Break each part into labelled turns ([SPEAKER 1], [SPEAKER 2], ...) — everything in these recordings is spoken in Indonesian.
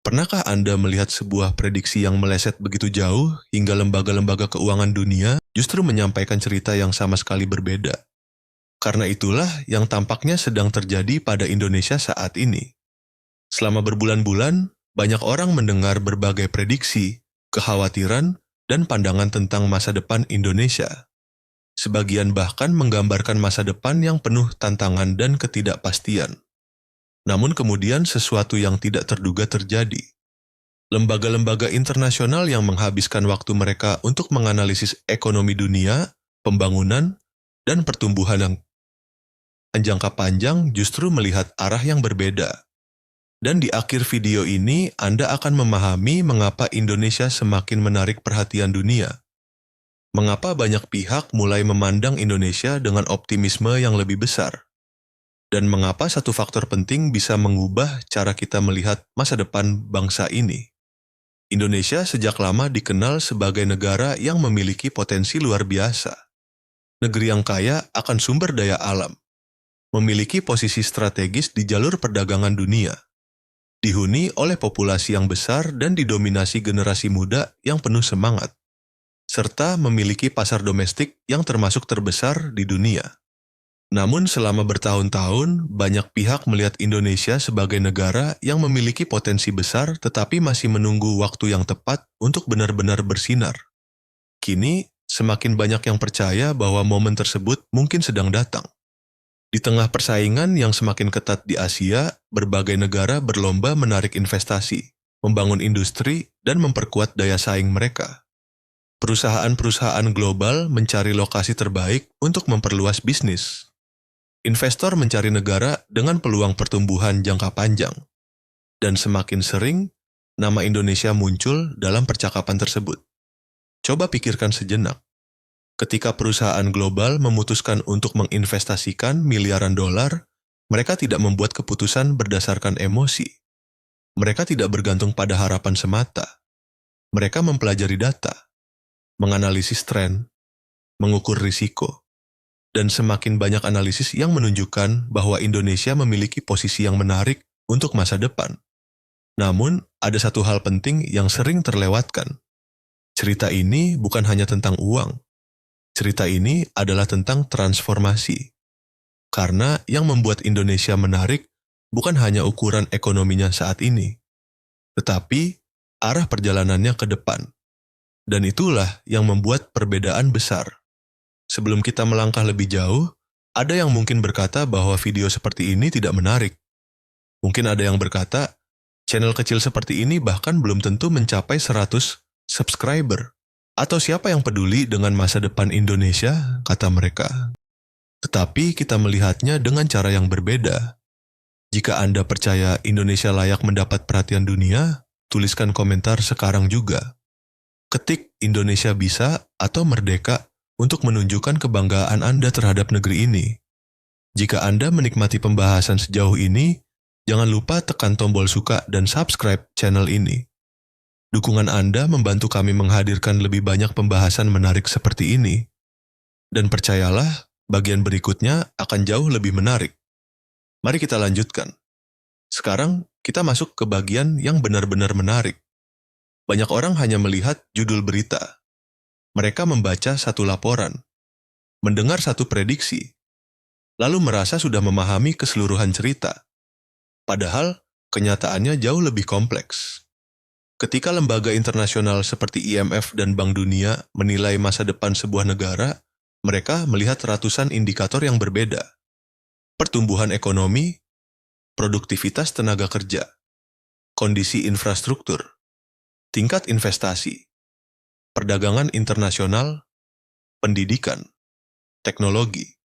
[SPEAKER 1] Pernahkah Anda melihat sebuah prediksi yang meleset begitu jauh hingga lembaga-lembaga keuangan dunia justru menyampaikan cerita yang sama sekali berbeda? Karena itulah yang tampaknya sedang terjadi pada Indonesia saat ini. Selama berbulan-bulan, banyak orang mendengar berbagai prediksi, kekhawatiran, dan pandangan tentang masa depan Indonesia. Sebagian bahkan menggambarkan masa depan yang penuh tantangan dan ketidakpastian. Namun kemudian sesuatu yang tidak terduga terjadi. Lembaga-lembaga internasional yang menghabiskan waktu mereka untuk menganalisis ekonomi dunia, pembangunan, dan pertumbuhan yang jangka panjang justru melihat arah yang berbeda. Dan di akhir video ini, Anda akan memahami mengapa Indonesia semakin menarik perhatian dunia. Mengapa banyak pihak mulai memandang Indonesia dengan optimisme yang lebih besar. Dan mengapa satu faktor penting bisa mengubah cara kita melihat masa depan bangsa ini. Indonesia sejak lama dikenal sebagai negara yang memiliki potensi luar biasa. Negeri yang kaya akan sumber daya alam. Memiliki posisi strategis di jalur perdagangan dunia. Dihuni oleh populasi yang besar dan didominasi generasi muda yang penuh semangat, serta memiliki pasar domestik yang termasuk terbesar di dunia. Namun selama bertahun-tahun, banyak pihak melihat Indonesia sebagai negara yang memiliki potensi besar tetapi masih menunggu waktu yang tepat untuk benar-benar bersinar. Kini, semakin banyak yang percaya bahwa momen tersebut mungkin sedang datang. Di tengah persaingan yang semakin ketat di Asia, berbagai negara berlomba menarik investasi, membangun industri, dan memperkuat daya saing mereka. Perusahaan-perusahaan global mencari lokasi terbaik untuk memperluas bisnis. Investor mencari negara dengan peluang pertumbuhan jangka panjang. Dan semakin sering, nama Indonesia muncul dalam percakapan tersebut. Coba pikirkan sejenak. Ketika perusahaan global memutuskan untuk menginvestasikan miliaran dolar, mereka tidak membuat keputusan berdasarkan emosi. Mereka tidak bergantung pada harapan semata. Mereka mempelajari data, menganalisis tren, mengukur risiko, dan semakin banyak analisis yang menunjukkan bahwa Indonesia memiliki posisi yang menarik untuk masa depan. Namun, ada satu hal penting yang sering terlewatkan. Cerita ini bukan hanya tentang uang. Cerita ini adalah tentang transformasi. Karena yang membuat Indonesia menarik bukan hanya ukuran ekonominya saat ini, tetapi arah perjalanannya ke depan. Dan itulah yang membuat perbedaan besar. Sebelum kita melangkah lebih jauh, ada yang mungkin berkata bahwa video seperti ini tidak menarik. Mungkin ada yang berkata, channel kecil seperti ini bahkan belum tentu mencapai 100 subscriber. Atau siapa yang peduli dengan masa depan Indonesia, kata mereka. Tetapi kita melihatnya dengan cara yang berbeda. Jika Anda percaya Indonesia layak mendapat perhatian dunia, tuliskan komentar sekarang juga. Ketik Indonesia bisa atau merdeka untuk menunjukkan kebanggaan Anda terhadap negeri ini. Jika Anda menikmati pembahasan sejauh ini, jangan lupa tekan tombol suka dan subscribe channel ini. Dukungan Anda membantu kami menghadirkan lebih banyak pembahasan menarik seperti ini. Dan percayalah, bagian berikutnya akan jauh lebih menarik. Mari kita lanjutkan. Sekarang, kita masuk ke bagian yang benar-benar menarik. Banyak orang hanya melihat judul berita. Mereka membaca satu laporan, mendengar satu prediksi, lalu merasa sudah memahami keseluruhan cerita. Padahal, kenyataannya jauh lebih kompleks. Ketika lembaga internasional seperti IMF dan Bank Dunia menilai masa depan sebuah negara, mereka melihat ratusan indikator yang berbeda. Pertumbuhan ekonomi, produktivitas tenaga kerja, kondisi infrastruktur, tingkat investasi, perdagangan internasional, pendidikan, teknologi,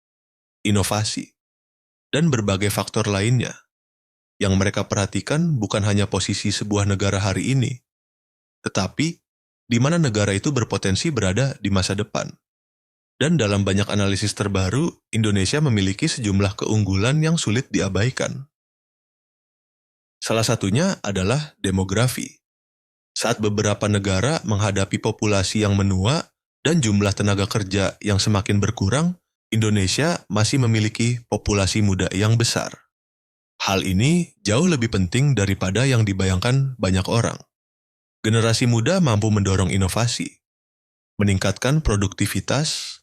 [SPEAKER 1] inovasi, dan berbagai faktor lainnya. Yang mereka perhatikan bukan hanya posisi sebuah negara hari ini, tetapi di mana negara itu berpotensi berada di masa depan. Dan dalam banyak analisis terbaru, Indonesia memiliki sejumlah keunggulan yang sulit diabaikan. Salah satunya adalah demografi. Saat beberapa negara menghadapi populasi yang menua dan jumlah tenaga kerja yang semakin berkurang, Indonesia masih memiliki populasi muda yang besar. Hal ini jauh lebih penting daripada yang dibayangkan banyak orang. Generasi muda mampu mendorong inovasi, meningkatkan produktivitas,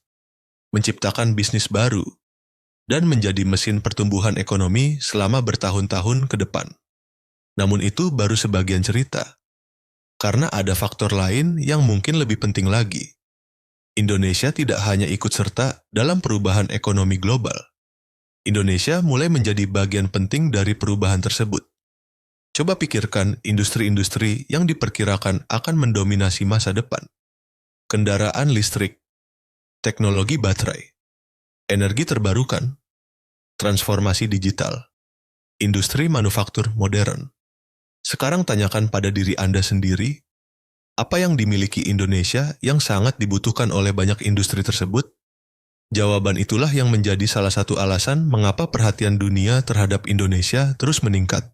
[SPEAKER 1] menciptakan bisnis baru, dan menjadi mesin pertumbuhan ekonomi selama bertahun-tahun ke depan. Namun itu baru sebagian cerita, karena ada faktor lain yang mungkin lebih penting lagi. Indonesia tidak hanya ikut serta dalam perubahan ekonomi global. Indonesia mulai menjadi bagian penting dari perubahan tersebut. Coba pikirkan industri-industri yang diperkirakan akan mendominasi masa depan. Kendaraan listrik, teknologi baterai, energi terbarukan, transformasi digital, industri manufaktur modern. Sekarang tanyakan pada diri Anda sendiri, apa yang dimiliki Indonesia yang sangat dibutuhkan oleh banyak industri tersebut? Jawaban itulah yang menjadi salah satu alasan mengapa perhatian dunia terhadap Indonesia terus meningkat.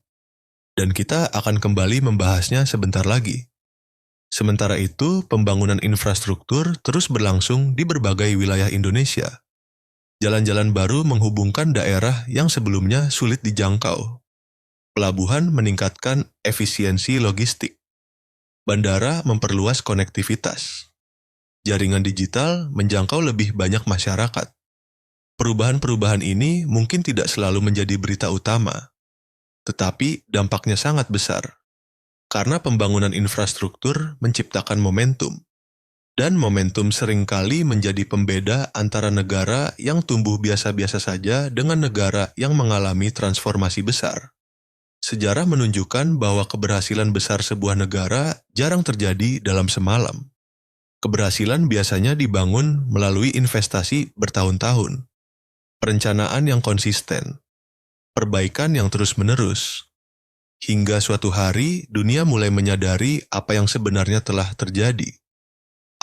[SPEAKER 1] Dan kita akan kembali membahasnya sebentar lagi. Sementara itu, pembangunan infrastruktur terus berlangsung di berbagai wilayah Indonesia. Jalan-jalan baru menghubungkan daerah yang sebelumnya sulit dijangkau. Pelabuhan meningkatkan efisiensi logistik. Bandara memperluas konektivitas. Jaringan digital menjangkau lebih banyak masyarakat. Perubahan-perubahan ini mungkin tidak selalu menjadi berita utama, tetapi dampaknya sangat besar. Karena pembangunan infrastruktur menciptakan momentum. Dan momentum seringkali menjadi pembeda antara negara yang tumbuh biasa-biasa saja dengan negara yang mengalami transformasi besar. Sejarah menunjukkan bahwa keberhasilan besar sebuah negara jarang terjadi dalam semalam. Keberhasilan biasanya dibangun melalui investasi bertahun-tahun, perencanaan yang konsisten, perbaikan yang terus-menerus. Hingga suatu hari dunia mulai menyadari apa yang sebenarnya telah terjadi.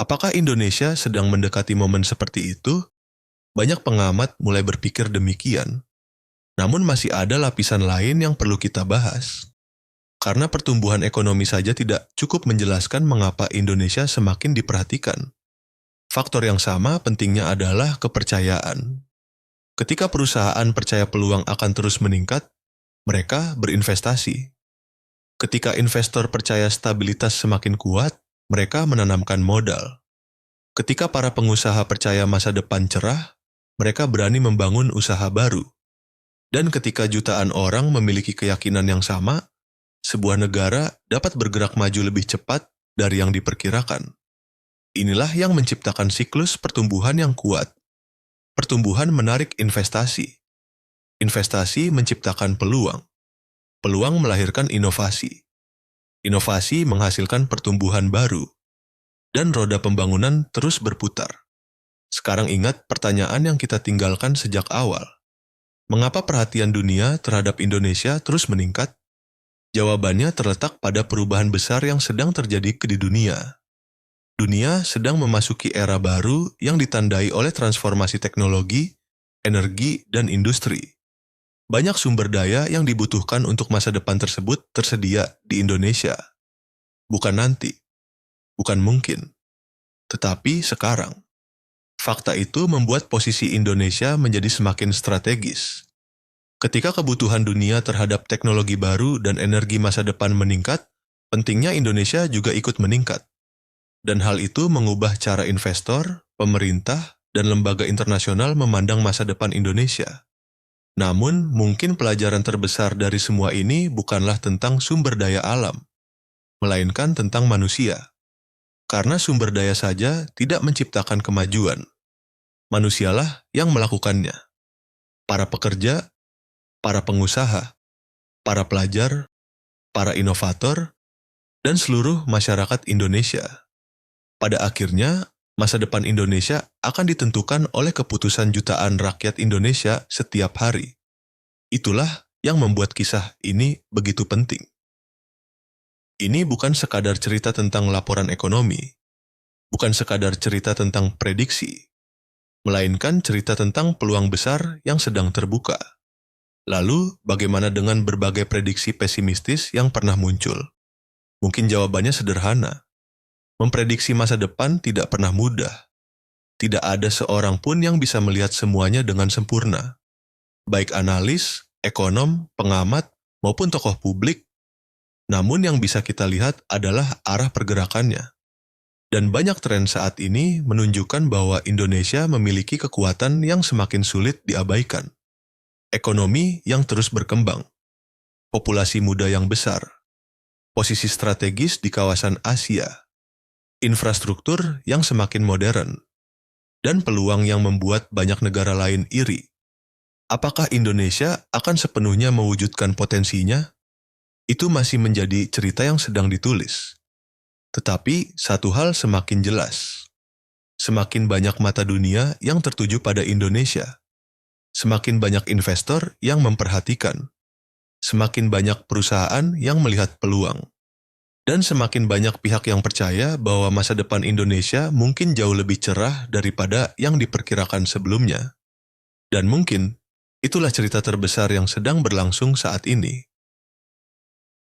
[SPEAKER 1] Apakah Indonesia sedang mendekati momen seperti itu? Banyak pengamat mulai berpikir demikian. Namun masih ada lapisan lain yang perlu kita bahas. Karena pertumbuhan ekonomi saja tidak cukup menjelaskan mengapa Indonesia semakin diperhatikan. Faktor yang sama pentingnya adalah kepercayaan. Ketika perusahaan percaya peluang akan terus meningkat, mereka berinvestasi. Ketika investor percaya stabilitas semakin kuat, mereka menanamkan modal. Ketika para pengusaha percaya masa depan cerah, mereka berani membangun usaha baru. Dan ketika jutaan orang memiliki keyakinan yang sama, sebuah negara dapat bergerak maju lebih cepat dari yang diperkirakan. Inilah yang menciptakan siklus pertumbuhan yang kuat. Pertumbuhan menarik investasi. Investasi menciptakan peluang. Peluang melahirkan inovasi. Inovasi menghasilkan pertumbuhan baru. Dan roda pembangunan terus berputar. Sekarang ingat pertanyaan yang kita tinggalkan sejak awal. Mengapa perhatian dunia terhadap Indonesia terus meningkat? Jawabannya terletak pada perubahan besar yang sedang terjadi di dunia. Dunia sedang memasuki era baru yang ditandai oleh transformasi teknologi, energi, dan industri. Banyak sumber daya yang dibutuhkan untuk masa depan tersebut tersedia di Indonesia. Bukan nanti, bukan mungkin, tetapi sekarang. Fakta itu membuat posisi Indonesia menjadi semakin strategis. Ketika kebutuhan dunia terhadap teknologi baru dan energi masa depan meningkat, pentingnya Indonesia juga ikut meningkat. Dan hal itu mengubah cara investor, pemerintah, dan lembaga internasional memandang masa depan Indonesia. Namun, mungkin pelajaran terbesar dari semua ini bukanlah tentang sumber daya alam, melainkan tentang manusia. Karena sumber daya saja tidak menciptakan kemajuan. Manusialah yang melakukannya. Para pekerja, para pengusaha, para pelajar, para inovator, dan seluruh masyarakat Indonesia. Pada akhirnya, masa depan Indonesia akan ditentukan oleh keputusan jutaan rakyat Indonesia setiap hari. Itulah yang membuat kisah ini begitu penting. Ini bukan sekadar cerita tentang laporan ekonomi, bukan sekadar cerita tentang prediksi, melainkan cerita tentang peluang besar yang sedang terbuka. Lalu, bagaimana dengan berbagai prediksi pesimistis yang pernah muncul? Mungkin jawabannya sederhana. Memprediksi masa depan tidak pernah mudah. Tidak ada seorang pun yang bisa melihat semuanya dengan sempurna. Baik analis, ekonom, pengamat, maupun tokoh publik. Namun yang bisa kita lihat adalah arah pergerakannya. Dan banyak tren saat ini menunjukkan bahwa Indonesia memiliki kekuatan yang semakin sulit diabaikan. Ekonomi yang terus berkembang, populasi muda yang besar, posisi strategis di kawasan Asia, infrastruktur yang semakin modern, dan peluang yang membuat banyak negara lain iri. Apakah Indonesia akan sepenuhnya mewujudkan potensinya? Itu masih menjadi cerita yang sedang ditulis. Tetapi satu hal semakin jelas. Semakin banyak mata dunia yang tertuju pada Indonesia. Semakin banyak investor yang memperhatikan. Semakin banyak perusahaan yang melihat peluang. Dan semakin banyak pihak yang percaya bahwa masa depan Indonesia mungkin jauh lebih cerah daripada yang diperkirakan sebelumnya. Dan mungkin itulah cerita terbesar yang sedang berlangsung saat ini.